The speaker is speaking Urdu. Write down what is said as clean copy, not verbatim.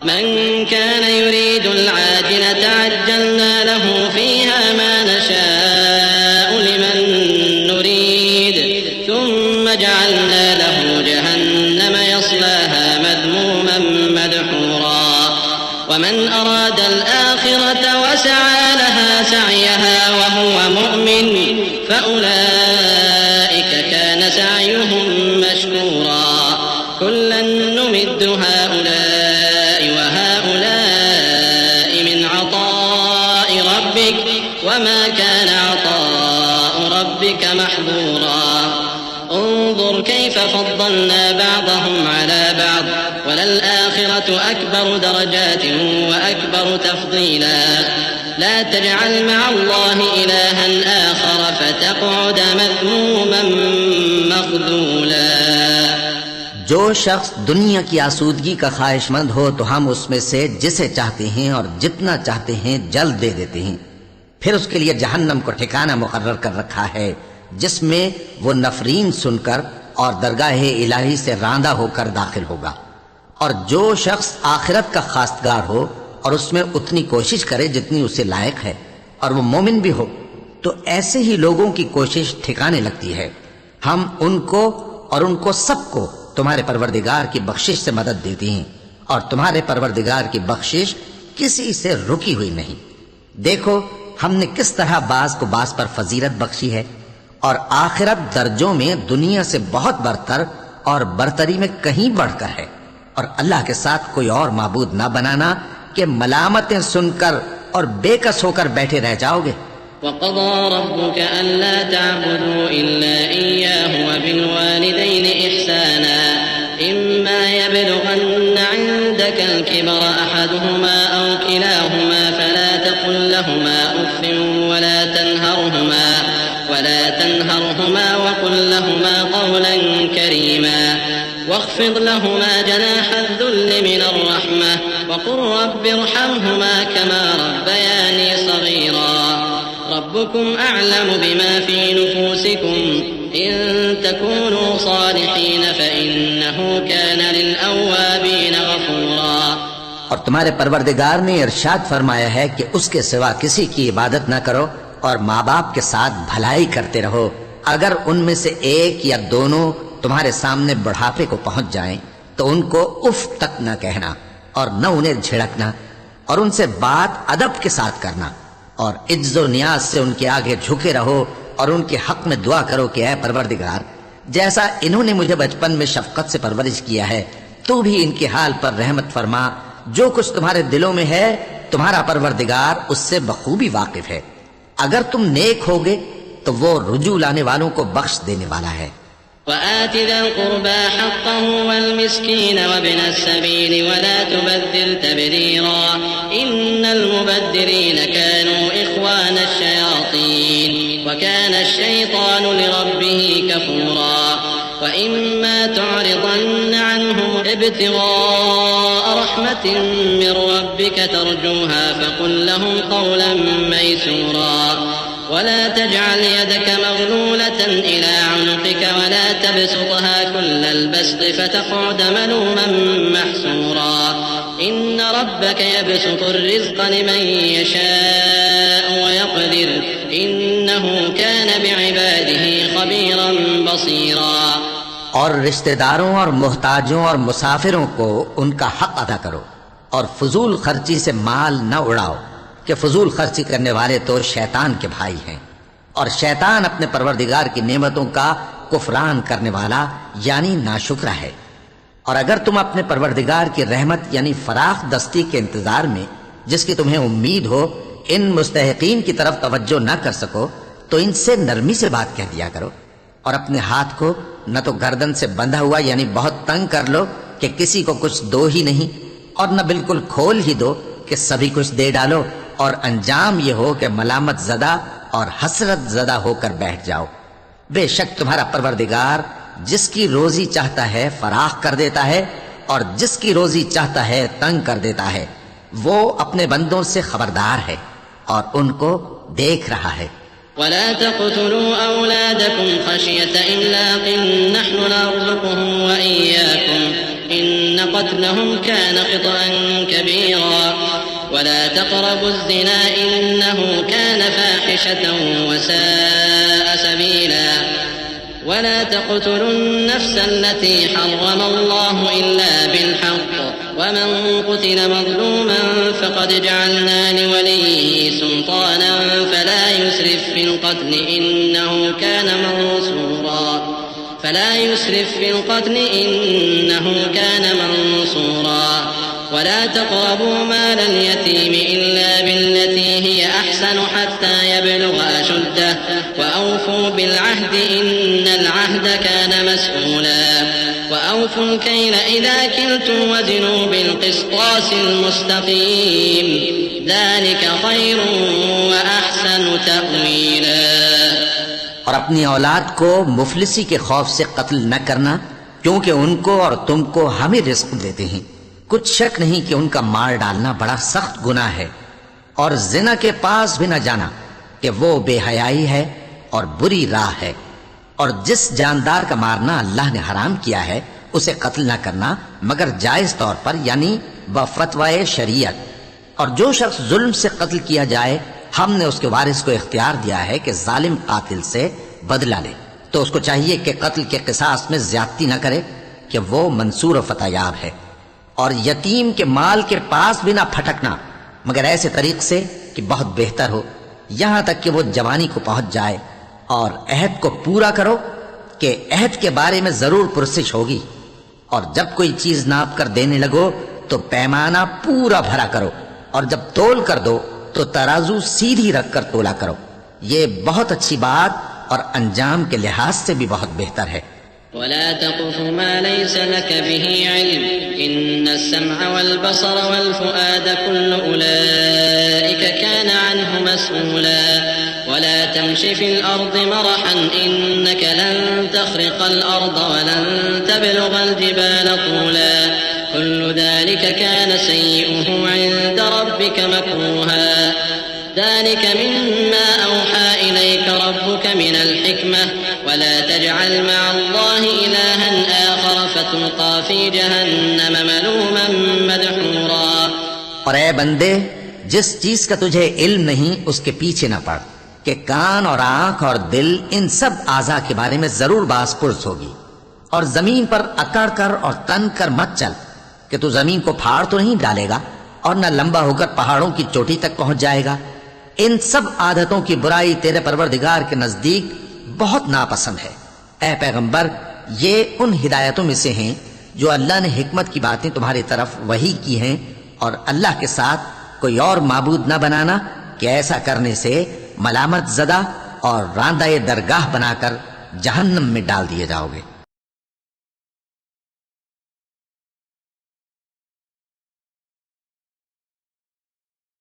من كان يريد العاجلة عجلنا له فيها ما نشاء لمن نريد ثم جعلنا له جهنم يصلاها مذموما مدحورا ومن أراد الآخرة وسعى لها سعيها وهو مؤمن فأولئك كان سعيهم مشكورا كلا نمد هؤلاء وهؤلاء من عطاء ربك وما كان عطاء ربك محظورا انظر كيف فضلنا بعضهم على بعض وللآخرة أكبر درجات وأكبر تفضيلا لا تجعل مع الله إلها آخر فتقعد مذموما مخذولا. جو شخص دنیا کی آسودگی کا خواہش مند ہو تو ہم اس میں سے جسے چاہتے ہیں اور جتنا چاہتے ہیں جلد دے دیتے ہیں. پھر اس کے لیے جہنم کو ٹھکانہ مقرر کر رکھا ہے جس میں وہ نفرین سن کر اور درگاہ الہی سے راندہ ہو کر داخل ہوگا. اور جو شخص آخرت کا خواستگار ہو اور اس میں اتنی کوشش کرے جتنی اسے لائق ہے اور وہ مومن بھی ہو تو ایسے ہی لوگوں کی کوشش ٹھکانے لگتی ہے. ہم ان کو اور ان کو سب کو تمہارے پروردگار کی بخشش سے مدد دیتی ہیں اور تمہارے پروردگار کی بخشش کسی سے رکی ہوئی نہیں. دیکھو ہم نے کس طرح بعض کو بعض پر فضیلت بخشی ہے اور آخرت درجوں میں دنیا سے بہت برتر اور برتری میں کہیں بڑھ کر ہے. اور اللہ کے ساتھ کوئی اور معبود نہ بنانا کہ ملامتیں سن کر اور بے کس ہو کر بیٹھے رہ جاؤ گے. وقضى ربك ألا تعبدوا إلا إياه وبالوالدين إحسانا إما يبلغن عندك الكبر أحدهما أو كلاهما فلا تقل لهما أف ولا تنهرهما وقل لهما قولا كريما واخفض لهما جناح الذل من الرحمة وقل رب ارحمهما كما ربياني صغيرا ربكم أعلم بما في نفوسكم إن تكونوا صالحين فإنه كان للأوابين غفورا. اور تمہارے پروردگار نے ارشاد فرمایا ہے کہ اس کے سوا کسی کی عبادت نہ کرو اور ماں باپ کے ساتھ بھلائی کرتے رہو. اگر ان میں سے ایک یا دونوں تمہارے سامنے بڑھاپے کو پہنچ جائیں تو ان کو اف تک نہ کہنا اور نہ انہیں جھڑکنا اور ان سے بات ادب کے ساتھ کرنا اور عجز و نیاز سے ان کے آگے جھکے رہو اور ان کے حق میں دعا کرو کہ اے پروردگار جیسا انہوں نے مجھے بچپن میں شفقت سے پرورش کیا ہے تو بھی ان کے حال پر رحمت فرما. جو کچھ تمہارے دلوں میں ہے تمہارا پروردگار اس سے بخوبی واقف ہے. اگر تم نیک ہوگے تو وہ رجوع لانے والوں کو بخش دینے والا ہے. وآت ذا القربى حقه والمسكين وابن السبيل ولا تبذر تبذيرا إن المبذرين كانوا إخوان الشياطين وكان الشيطان لربه كفورا. وإما تعرضن عنهم ابتغاء رحمة من ربك ترجوها فقل لهم قولا ميسورا ولا تجعل يدك مغلولة إلى عنقك ولا تبسطها كل البسط فتقعد ملوما محسورا. إن ربك يبسط الرزق لمن يشاء ويقدر إنه كان بعباده خبيرا بصيرا. اور رشتہ داروں اور محتاجوں اور مسافروں کو ان کا حق ادا کرو اور فضول خرچی سے مال نہ اڑاؤ کہ فضول خرچی کرنے والے تو شیطان کے بھائی ہیں اور شیطان اپنے پروردگار کی نعمتوں کا کفران کرنے والا یعنی ناشکرا ہے. اور اگر تم اپنے پروردگار کی رحمت یعنی فراخ دستی کے انتظار میں جس کی تمہیں امید ہو ان مستحقین کی طرف توجہ نہ کر سکو تو ان سے نرمی سے بات کہہ دیا کرو اور اپنے ہاتھ کو نہ تو گردن سے بندھا ہوا یعنی بہت تنگ کر لو کہ کسی کو کچھ دو ہی نہیں اور نہ بالکل کھول ہی دو کہ سبھی کچھ دے ڈالو اور انجام یہ ہو کہ ملامت زدہ اور حسرت زدہ ہو کر بیٹھ جاؤ. بے شک تمہارا پروردگار جس کی روزی چاہتا ہے فراخ کر دیتا ہے اور جس کی روزی چاہتا ہے تنگ کر دیتا ہے. وہ اپنے بندوں سے خبردار ہے اور ان کو دیکھ رہا ہے. ولا تقتلوا أولادكم خشية إملاق نحن نرزقهم وإياكم إن قتلهم كان خطأ ولا تقربوا الزنا إنه كان فاحشة وساء سبيلا ولا تقتلوا النفس التي حرم الله إلا بالحق ومن قتل مظلوما فقد جعلنا لوليه سلطانا فلا يسرف في القتل إنه كان منصورا ولا تقربوا مال اليتيم إلا بالتي هي أحسن حتى يبلغ أشده وأوفوا بالعهد إن العهد كان مسؤولا وأوفوا الكيل إذا كلتم وزنوا بالقسطاس المستقيم ذلك خير وأحسن تأويلا۔ اور اپنی اولاد کو مفلسی کے خوف سے قتل نہ کرنا، کیونکہ ان کو اور تم کو ہم ہی رزق دیتے ہیں۔ کچھ شک نہیں کہ ان کا مار ڈالنا بڑا سخت گناہ ہے، اور زنا کے پاس بھی نہ جانا کہ وہ بے حیائی ہے اور بری راہ ہے۔ اور جس جاندار کا مارنا اللہ نے حرام کیا ہے اسے قتل نہ کرنا مگر جائز طور پر، یعنی بفتوائے شریعت۔ اور جو شخص ظلم سے قتل کیا جائے ہم نے اس کے وارث کو اختیار دیا ہے کہ ظالم قاتل سے بدلہ لے، تو اس کو چاہیے کہ قتل کے قصاص میں زیادتی نہ کرے کہ وہ منصور و فتح یاب ہے۔ اور یتیم کے مال کے پاس بھی نہ پھٹکنا مگر ایسے طریق سے کہ بہت بہتر ہو، یہاں تک کہ وہ جوانی کو پہنچ جائے۔ اور عہد کو پورا کرو کہ عہد کے بارے میں ضرور پرسش ہوگی، اور جب کوئی چیز ناپ کر دینے لگو تو پیمانہ پورا بھرا کرو، اور جب تول کر دو تو ترازو سیدھی رکھ کر تولا کرو، یہ بہت اچھی بات اور انجام کے لحاظ سے بھی بہت بہتر ہے۔ ولا تقف ما ليس لك به علم إن السمع والبصر والفؤاد كل أولئك كان عنه مسؤولا ولا تمش في الأرض مرحا إنك لن تخرق الأرض ولن تبلغ الجبال طولا كل ذلك كان سيئه عند ربك مكروها ذلك مما أوحى إليك ربك من الحكمة ولا تجعل مع الله إلها آخر فتلقى في جهنم ملوما مدحورا۔ اور اے بندے، جس چیز کا تجھے علم نہیں اس کے پیچھے نہ پڑ، کہ کان اور آنکھ اور دل ان سب اعضاء کے بارے میں ضرور باز پرس ہوگی۔ اور زمین پر اکڑ کر اور تن کر مت چل کہ تو زمین کو پھاڑ تو نہیں ڈالے گا اور نہ لمبا ہو کر پہاڑوں کی چوٹی تک پہنچ جائے گا۔ ان سب عادتوں کی برائی تیرے پروردگار کے نزدیک بہت ناپسند ہے۔ اے پیغمبر، یہ ان ہدایتوں میں سے ہیں جو اللہ نے حکمت کی باتیں تمہاری طرف وحی کی ہیں، اور اللہ کے ساتھ کوئی اور معبود نہ بنانا کہ ایسا کرنے سے ملامت زدہ اور راندہ درگاہ بنا کر جہنم میں ڈال دیے جاؤ گے۔